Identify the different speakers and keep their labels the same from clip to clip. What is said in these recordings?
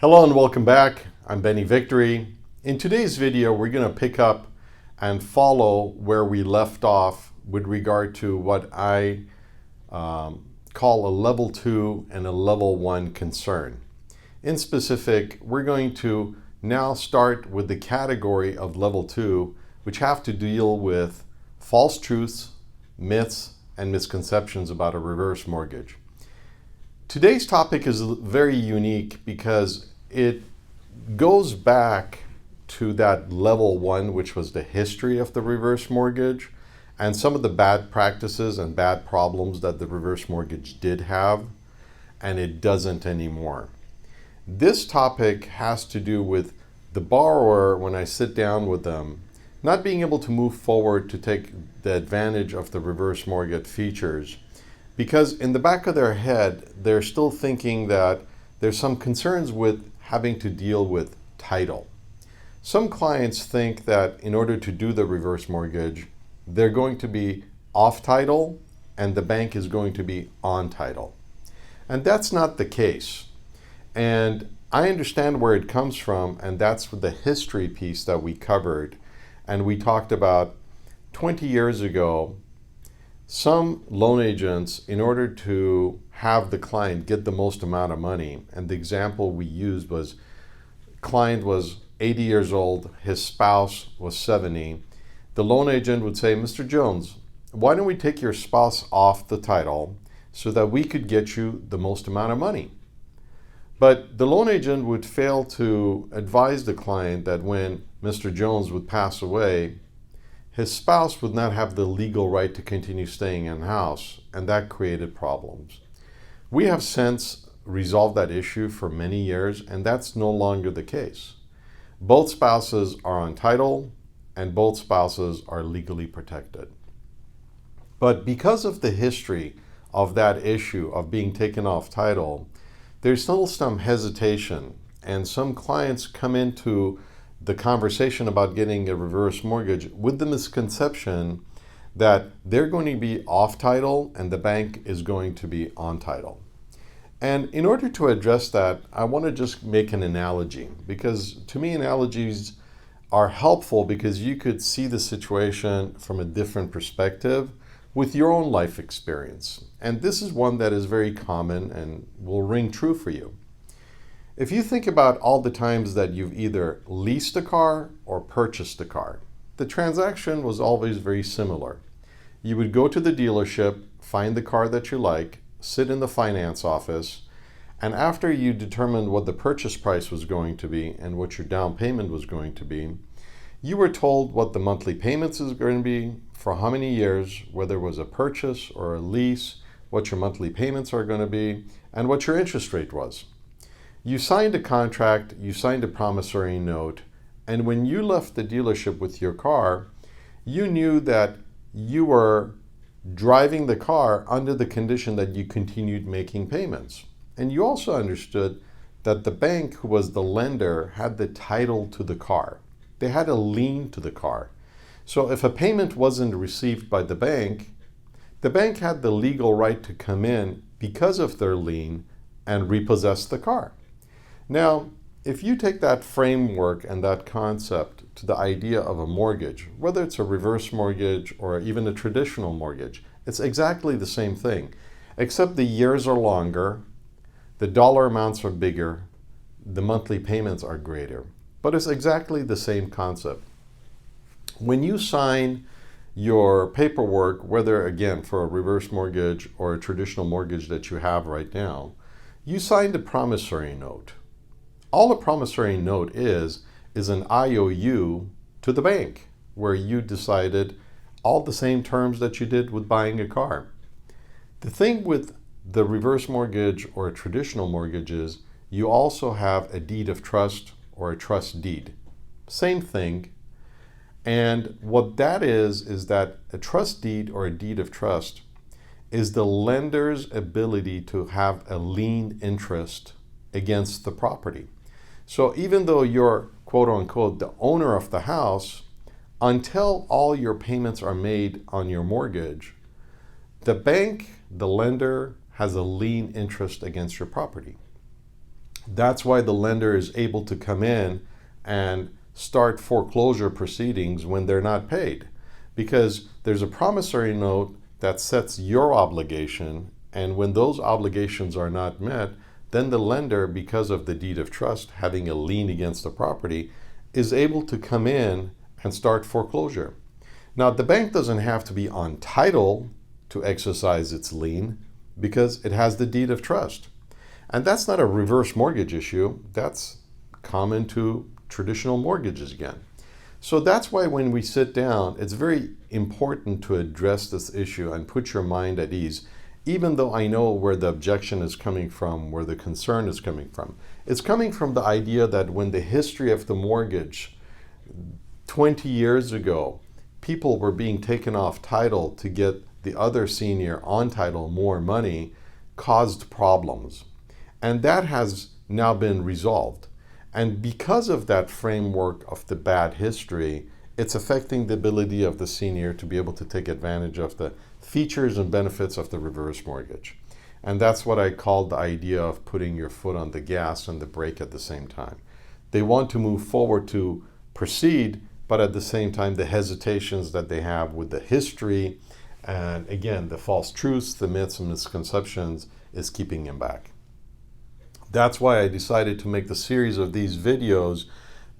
Speaker 1: Hello and welcome back. I'm Benny Victory. In today's video, we're going to pick up and follow where we left off with regard to what I call a level 2 and a level 1 concern. In specific, we're going to now start with the category of level 2, which have to deal with false truths, myths, and misconceptions about a reverse mortgage. Today's topic is very unique because it goes back to that level 1, which was the history of the reverse mortgage and some of the bad practices and bad problems that the reverse mortgage did have, and it doesn't anymore. This topic has to do with the borrower, when I sit down with them, not being able to move forward to take the advantage of the reverse mortgage features, because in the back of their head, they're still thinking that there's some concerns with having to deal with title. Some clients think that in order to do the reverse mortgage, they're going to be off title and the bank is going to be on title. And that's not the case. And I understand where it comes from, and that's the history piece that we covered. And we talked about 20 years ago, some loan agents, in order to have the client get the most amount of money, and the example we used was client was 80 years old, his spouse was 70. The loan agent would say, Mr. Jones, why don't we take your spouse off the title so that we could get you the most amount of money? But the loan agent would fail to advise the client that when Mr. Jones would pass away, his spouse would not have the legal right to continue staying in the house, and that created problems. We have since resolved that issue for many years, and that's no longer the case. Both spouses are on title, and both spouses are legally protected. But because of the history of that issue of being taken off title, there's still some hesitation, and some clients come into the conversation about getting a reverse mortgage with the misconception that they're going to be off title and the bank is going to be on title. And in order to address that, I want to just make an analogy, because to me analogies are helpful because you could see the situation from a different perspective with your own life experience. And this is one that is very common and will ring true for you. If you think about all the times that you've either leased a car or purchased a car, the transaction was always very similar. You would go to the dealership, find the car that you like, sit in the finance office, and after you determined what the purchase price was going to be and what your down payment was going to be, you were told what the monthly payments is going to be, for how many years, whether it was a purchase or a lease, what your monthly payments are going to be, and what your interest rate was. You signed a contract, you signed a promissory note, and when you left the dealership with your car, you knew that you were driving the car under the condition that you continued making payments. And you also understood that the bank, who was the lender, had the title to the car. They had a lien to the car. So if a payment wasn't received by the bank had the legal right to come in because of their lien and repossess the car. Now, if you take that framework and that concept to the idea of a mortgage, whether it's a reverse mortgage or even a traditional mortgage, it's exactly the same thing, except the years are longer, the dollar amounts are bigger, the monthly payments are greater. But it's exactly the same concept. When you sign your paperwork, whether again for a reverse mortgage or a traditional mortgage that you have right now, you signed a promissory note. All a promissory note is an IOU to the bank, where you decided all the same terms that you did with buying a car. The thing with the reverse mortgage or a traditional mortgage is you also have a deed of trust or a trust deed. Same thing. And what that is that a trust deed or a deed of trust is the lender's ability to have a lien interest against the property. So even though you're, quote unquote, the owner of the house, until all your payments are made on your mortgage, the bank, the lender, has a lien interest against your property. That's why the lender is able to come in and start foreclosure proceedings when they're not paid, because there's a promissory note that sets your obligation, and when those obligations are not met, then the lender, because of the deed of trust having a lien against the property, is able to come in and start foreclosure. Now, the bank doesn't have to be on title to exercise its lien because it has the deed of trust. And that's not a reverse mortgage issue. That's common to traditional mortgages again. So that's why when we sit down, it's very important to address this issue and put your mind at ease, even though I know where the objection is coming from, where the concern is coming from. It's coming from the idea that when the history of the mortgage 20 years ago, people were being taken off title to get the other senior on title more money, caused problems. And that has now been resolved. And because of that framework of the bad history, it's affecting the ability of the senior to be able to take advantage of the features and benefits of the reverse mortgage. And that's what I call the idea of putting your foot on the gas and the brake at the same time. They want to move forward to proceed, but at the same time, the hesitations that they have with the history and, again, the false truths, the myths and misconceptions is keeping them back. That's why I decided to make the series of these videos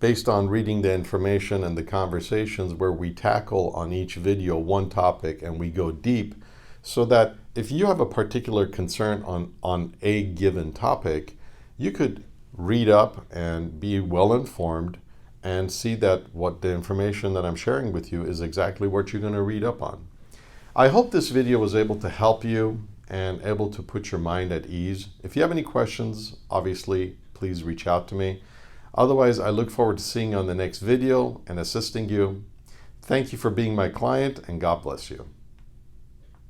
Speaker 1: based on reading the information and the conversations where we tackle on each video one topic and we go deep, so that if you have a particular concern on a given topic, you could read up and be well informed and see that what the information that I'm sharing with you is exactly what you're going to read up on. I hope this video was able to help you and able to put your mind at ease. If you have any questions, obviously, please reach out to me. Otherwise, I look forward to seeing you on the next video and assisting you. Thank you for being my client, and God bless you.